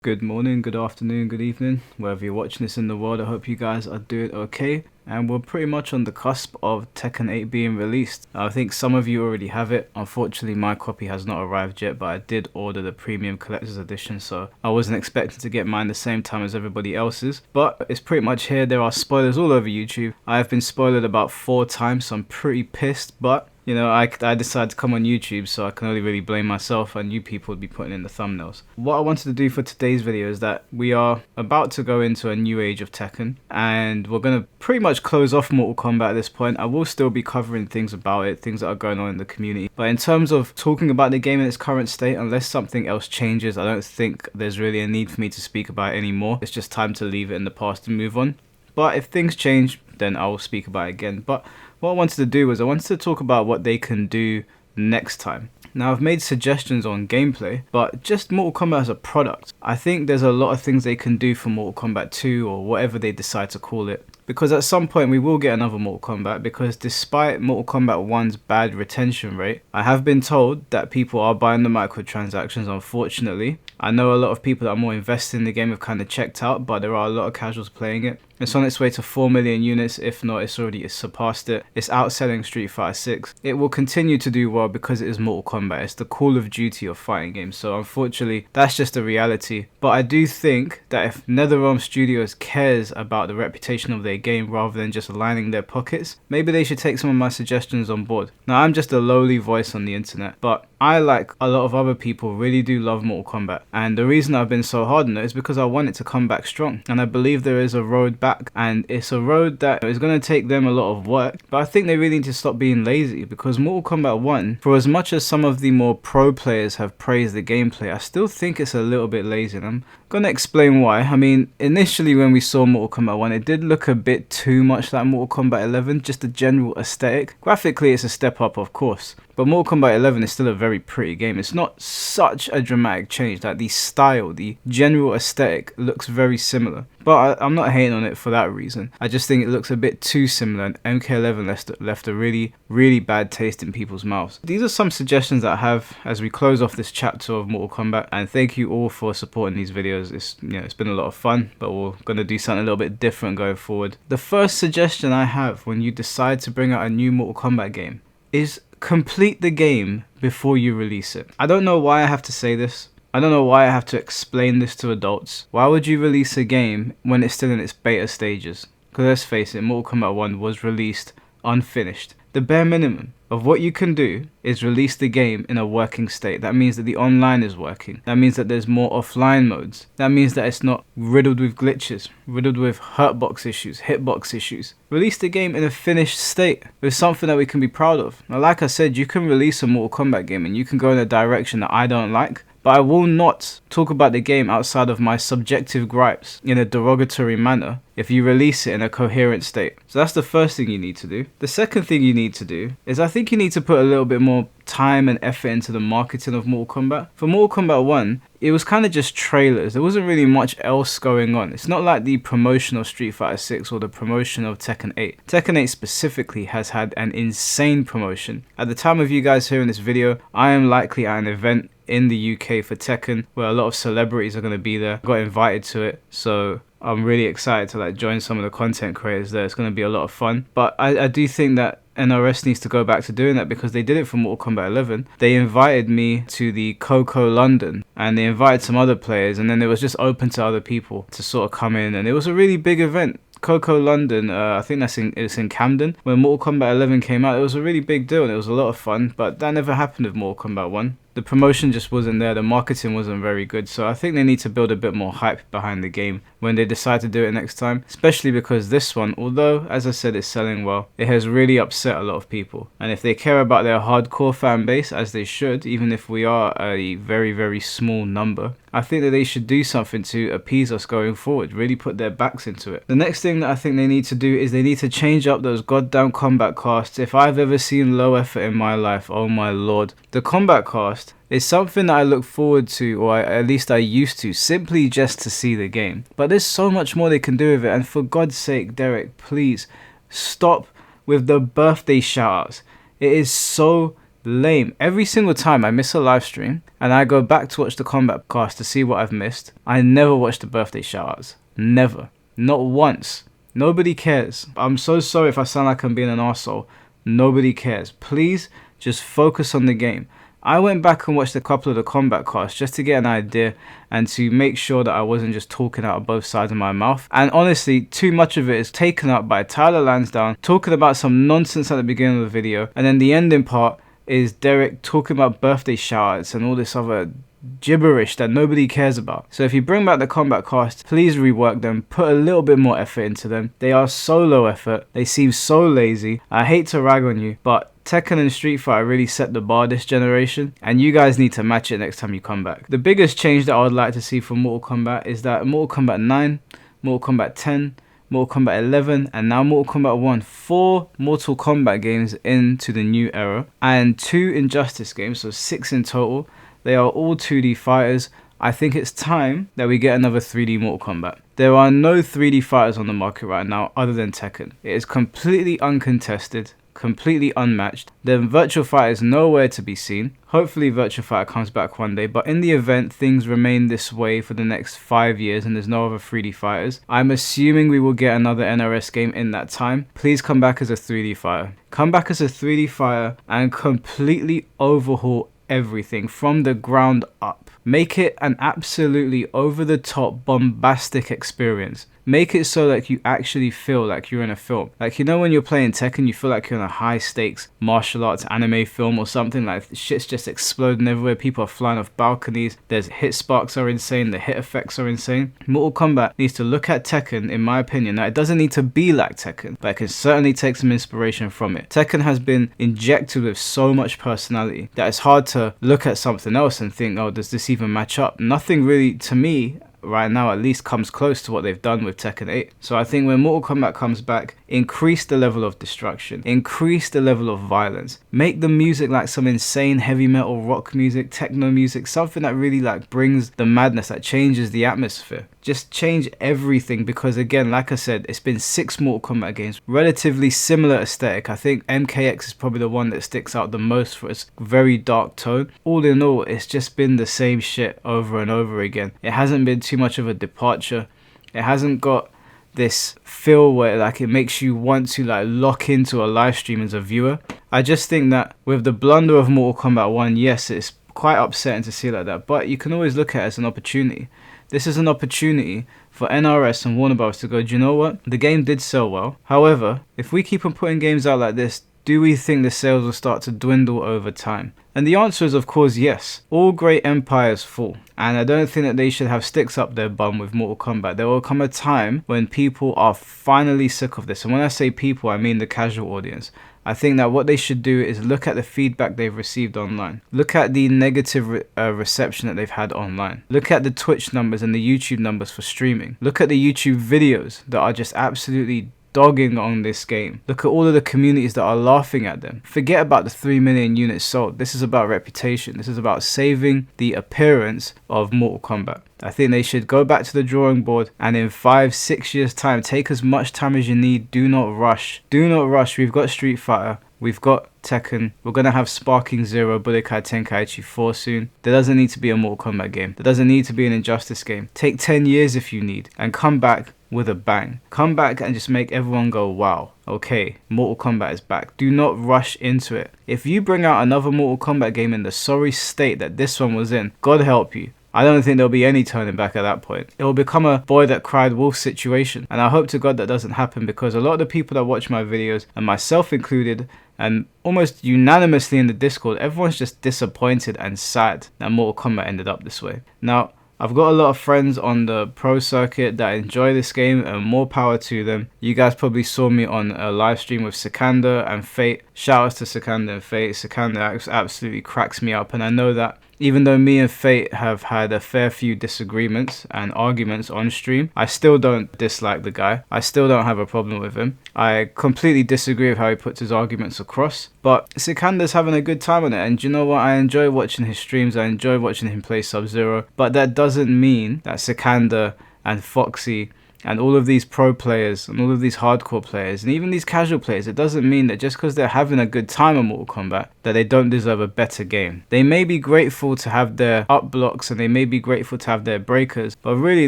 Good morning, good afternoon, good evening, wherever you're watching this in the world. I hope you guys are doing okay. And we're pretty much on the cusp of Tekken 8 being released. I think some of you already have it. Unfortunately, my copy has not arrived yet, but I did order the premium collector's edition, so I wasn't expecting to get mine the same time as everybody else's. But it's pretty much here. There are spoilers all over YouTube. I have been spoiled about 4 times, so I'm pretty pissed, but you know, I decided to come on YouTube, so I can only really blame myself, and you people would be putting in the thumbnails. What I wanted to do for today's video is that we are about to go into a new age of Tekken, and we're going to pretty much close off Mortal Kombat at this point. I will still be covering things about it, things that are going on in the community. But in terms of talking about the game in its current state, unless something else changes, I don't think there's really a need for me to speak about it anymore. It's just time to leave it in the past and move on. But if things change, then I will speak about it again. But what I wanted to do was I wanted to talk about what they can do next time. Now, I've made suggestions on gameplay, but just Mortal Kombat as a product. I think there's a lot of things they can do for Mortal Kombat 2 or whatever they decide to call it. Because at some point we will get another Mortal Kombat, because despite Mortal Kombat 1's bad retention rate, I have been told that people are buying the microtransactions, unfortunately. I know a lot of people that are more invested in the game have kind of checked out, but there are a lot of casuals playing it. It's on its way to 4 million units, if not it's already surpassed it. It's outselling Street Fighter 6. It will continue to do well because it is Mortal Kombat. It's the Call of Duty of fighting games, so unfortunately that's just a reality. But I do think that if NetherRealm Studios cares about the reputation of their game rather than just lining their pockets, maybe they should take some of my suggestions on board. Now, I'm just a lowly voice on the internet, but I, like a lot of other people, really do love Mortal Kombat. And the reason I've been so hard on it is because I want it to come back strong. And I believe there is a road back, and it's a road that is going to take them a lot of work. But I think they really need to stop being lazy, because Mortal Kombat 1, for as much as some of the more pro players have praised the gameplay, I still think it's a little bit lazy. And I'm going to explain why. I mean, initially when we saw Mortal Kombat 1, it did look a bit too much like Mortal Kombat 11, just the general aesthetic. Graphically, it's a step up, of course. But Mortal Kombat 11 is still a very pretty game. It's not such a dramatic change. Like, the style, the general aesthetic looks very similar. But I'm not hating on it for that reason. I just think it looks a bit too similar, and MK11 left a really, really bad taste in people's mouths. These are some suggestions that I have as we close off this chapter of Mortal Kombat, and thank you all for supporting these videos. It's been a lot of fun, but we're going to do something a little bit different going forward. The first suggestion I have when you decide to bring out a new Mortal Kombat game is complete the game before you release it. I don't know why I have to say this. I don't know why I have to explain this to adults. Why would you release a game when it's still in its beta stages? Because let's face it, Mortal Kombat 1 was released unfinished. The bare minimum of what you can do is release the game in a working state. That means that the online is working. That means that there's more offline modes. That means that it's not riddled with glitches, riddled with hurtbox issues, hitbox issues. Release the game in a finished state with something that we can be proud of. Now, like I said, you can release a Mortal Kombat game and you can go in a direction that I don't like, but I will not talk about the game outside of my subjective gripes in a derogatory manner if you release it in a coherent state. So that's the first thing you need to do. The second thing you need to do is I think you need to put a little bit more time and effort into the marketing of Mortal Kombat. For Mortal Kombat 1, it was kind of just trailers. There wasn't really much else going on. It's not like the promotion of Street Fighter 6 or the promotion of Tekken 8. Tekken 8 specifically has had an insane promotion. At the time of you guys hearing this video, I am likely at an event in the UK for Tekken where a lot of celebrities are going to be there. I got invited to it, so I'm really excited to join some of the content creators there. It's going to be a lot of fun. But I do think that NRS needs to go back to doing that, because they did it for Mortal Kombat 11. They invited me to the Coco London, and they invited some other players, and then it was just open to other people to sort of come in, and it was a really big event. Coco London, I think it's in Camden. When Mortal Kombat 11 came out, it was a really big deal and it was a lot of fun, but that never happened with Mortal Kombat 1. The promotion just wasn't there, the marketing wasn't very good, so I think they need to build a bit more hype behind the game when they decide to do it next time, especially because this one, although as I said it's selling well, it has really upset a lot of people. And if they care about their hardcore fan base, as they should, even if we are a very, very small number, I think that they should do something to appease us going forward, really put their backs into it. The next thing that I think they need to do is they need to change up those goddamn combat casts. If I've ever seen low effort in my life, oh my lord. The combat cast is something that I look forward to, or at least I used to, simply just to see the game. But there's so much more they can do with it, and for God's sake, Derek, please stop with the birthday shoutouts. It is so Lame. Every single time I miss a live stream and I go back to watch the combat cast to see what I've missed, I never watch the birthday shoutouts. Never. Not once. Nobody cares. I'm so sorry if I sound like I'm being an arsehole. Nobody cares. Please just focus on the game. I went back and watched a couple of the combat casts just to get an idea and to make sure that I wasn't just talking out of both sides of my mouth. And honestly, too much of it is taken up by Tyler Lansdowne talking about some nonsense at the beginning of the video, and then the ending part is Derek talking about birthday shoutouts and all this other gibberish that nobody cares about. So if you bring back the combat cast, please rework them, put a little bit more effort into them. They are so low effort, they seem so lazy. I hate to rag on you, but Tekken and Street Fighter really set the bar this generation, and you guys need to match it next time you come back. The biggest change that I would like to see from Mortal Kombat is that Mortal Kombat 9, Mortal Kombat 10, Mortal Kombat 11, and now Mortal Kombat 1. 4 Mortal Kombat games into the new era, and 2 Injustice games, so 6 in total. They are all 2D fighters. I think it's time that we get another 3D Mortal Kombat. There are no 3D fighters on the market right now other than Tekken. It is completely uncontested, completely unmatched. The Virtual Fighter is nowhere to be seen. Hopefully Virtual Fighter comes back one day, but in the event things remain this way for the next 5 years and there's no other 3D fighters, I'm assuming we will get another NRS game in that time. Please come back as a 3D fighter. Come back as a 3D fighter and completely overhaul everything from the ground up. Make it an absolutely over-the-top bombastic experience. Make it so that you actually feel like you're in a film. Like, you know when you're playing Tekken, you feel like you're in a high stakes martial arts anime film or something, like shit's just exploding everywhere, people are flying off balconies, there's hit sparks are insane, the hit effects are insane. Mortal Kombat needs to look at Tekken, in my opinion. Now, it doesn't need to be like Tekken, but it can certainly take some inspiration from it. Tekken has been injected with so much personality that it's hard to look at something else and think, oh, does this even match up? Nothing really, to me, right now at least, comes close to what they've done with Tekken 8. So I think when Mortal Kombat comes back, increase the level of destruction, increase the level of violence, make the music like some insane heavy metal rock music, techno music, something that really like brings the madness, that changes the atmosphere. Just change everything, because again, like I said, it's been 6 Mortal Kombat games, relatively similar aesthetic. I think MKX is probably the one that sticks out the most for its very dark tone. All in all, it's just been the same shit over and over again. It hasn't been too much of a departure. It hasn't got this feel where like it makes you want to like lock into a live stream as a viewer. I just think that with the blunder of Mortal Kombat 1, yes, it's quite upsetting to see it like that, but you can always look at it as an opportunity. This is an opportunity for NRS and Warner Bros to go, do you know what? The game did sell well. However, if we keep on putting games out like this, do we think the sales will start to dwindle over time? And the answer is, of course, yes. All great empires fall. And I don't think that they should have sticks up their bum with Mortal Kombat. There will come a time when people are finally sick of this. And when I say people, I mean the casual audience. I think that what they should do is look at the feedback they've received online. Look at the negative reception that they've had online. Look at the Twitch numbers and the YouTube numbers for streaming. Look at the YouTube videos that are just absolutely dogging on this game. Look at all of the communities that are laughing at them. Forget about the 3 million units sold. This is about reputation. This is about saving the appearance of Mortal Kombat. I think they should go back to the drawing board and in 5-6 years time, take as much time as you need. Do not rush. Do not rush. We've got Street Fighter. We've got Tekken. We're going to have Sparking Zero, Budokai Tenkaichi 4 soon. There doesn't need to be a Mortal Kombat game. There doesn't need to be an Injustice game. Take 10 years if you need and come back with a bang. Come back and just make everyone go, wow, okay, Mortal Kombat is back. Do not rush into it. If you bring out another Mortal Kombat game in the sorry state that this one was in, God help you. I don't think there'll be any turning back at that point. It will become a boy that cried wolf situation. And I hope to God that doesn't happen, because a lot of the people that watch my videos, and myself included, and almost unanimously in the Discord, everyone's just disappointed and sad that Mortal Kombat ended up this way. Now, I've got a lot of friends on the pro circuit that enjoy this game, and more power to them. You guys probably saw me on a live stream with Sikander and Fate. Shout outs to Sikander and Fate. Sikander absolutely cracks me up, and I know that even though me and Fate have had a fair few disagreements and arguments on stream, I still don't dislike the guy. I still don't have a problem with him. I completely disagree with how he puts his arguments across, but Sikander's having a good time on it, and you know what? I enjoy watching his streams. I enjoy watching him play Sub-Zero, but that doesn't mean that Sikander and Foxy And all of these pro players and all of these hardcore players and even these casual players, it doesn't mean that just because they're having a good time on Mortal Kombat that they don't deserve a better game. They may be grateful to have their up blocks and they may be grateful to have their breakers, but really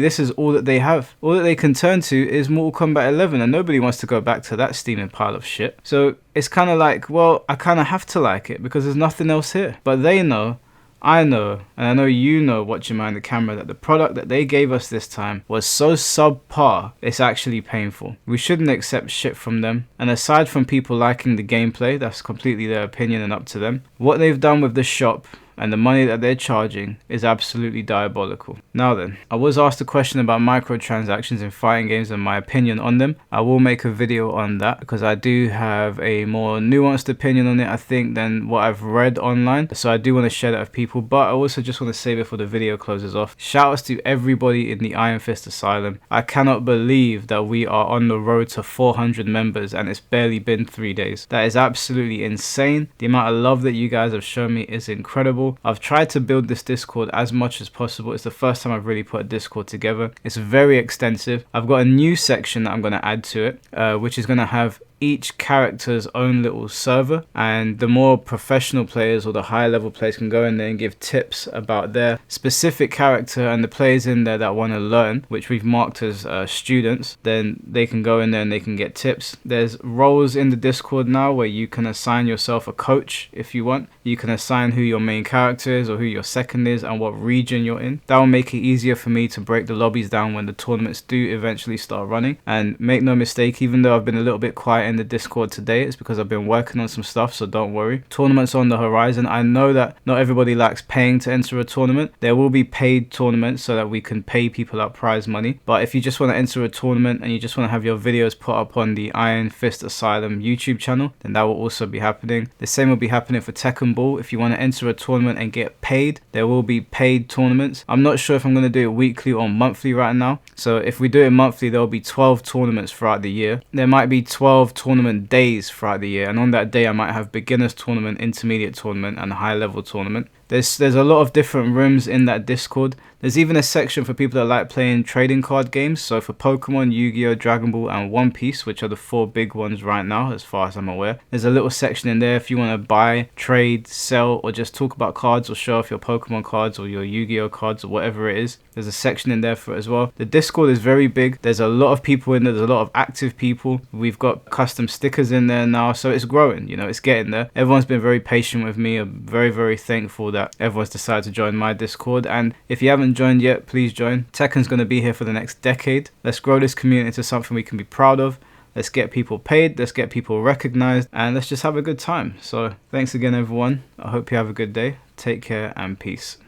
this is all that they have. All that they can turn to is Mortal Kombat 11, and nobody wants to go back to that steaming pile of shit. So it's kind of like, well, I kind of have to like it because there's nothing else here. But they know, I know, and I know you know watching behind the camera, that the product that they gave us this time was so subpar, it's actually painful. We shouldn't accept shit from them. And aside from people liking the gameplay, that's completely their opinion and up to them. What they've done with the shop and the money that they're charging is absolutely diabolical. Now then, I was asked a question about microtransactions in fighting games and my opinion on them. I will make a video on that because I do have a more nuanced opinion on it, I think, than what I've read online. So I do want to share that with people, but I also just want to say before the video closes off, shout outs to everybody in the Iron Fist Asylum. I cannot believe that we are on the road to 400 members and it's barely been 3 days. That is absolutely insane. The amount of love that you guys have shown me is incredible. I've tried to build this Discord as much as possible. It's the first time I've really put a Discord together. It's very extensive. I've got a new section that I'm going to add to it, which is going to have each character's own little server, and the more professional players or the higher level players can go in there and give tips about their specific character, and the players in there that want to learn, which we've marked as students, then they can go in there and they can get tips. There's roles in the Discord now where you can assign yourself a coach if you want. You can assign who your main character is or who your second is and what region you're in. That will make it easier for me to break the lobbies down when the tournaments do eventually start running. And make no mistake, even though I've been a little bit quiet in the Discord today, it's because I've been working on some stuff, so don't worry. Tournaments on the horizon. I know that not everybody likes paying to enter a tournament. There will be paid tournaments so that we can pay people out prize money, but if you just want to enter a tournament and you just want to have your videos put up on the Iron Fist Asylum YouTube channel, then that will also be happening. The same will be happening for Tekken Ball. If you want to enter a tournament and get paid, there will be paid tournaments. I'm not sure if I'm going to do it weekly or monthly right now, so if we do it monthly, there will be 12 tournaments throughout the year. There might be 12 tournament days throughout the year, and on that day I might have beginners tournament, intermediate tournament, and high level tournament. There's a lot of different rooms in that Discord. There's even a section for people that like playing trading card games. So for Pokemon, Yu-Gi-Oh, Dragon Ball, and One Piece, which are the 4 big ones right now as far as I'm aware, there's a little section in there if you want to buy, trade, sell, or just talk about cards or show off your Pokemon cards or your Yu-Gi-Oh cards or whatever it is. There's a section in there for it as well. The Discord is very big. There's a lot of people in there. There's a lot of active people. We've got custom stickers in there now, so it's growing, you know, it's getting there. Everyone's been very patient with me. I'm very, very thankful that everyone's decided to join my Discord, and if you haven't joined yet, please join. Tekken's going to be here for the next decade. Let's grow this community into something we can be proud of. Let's get people paid, let's get people recognized, and let's just have a good time. So thanks again everyone. I hope you have a good day. Take care and peace.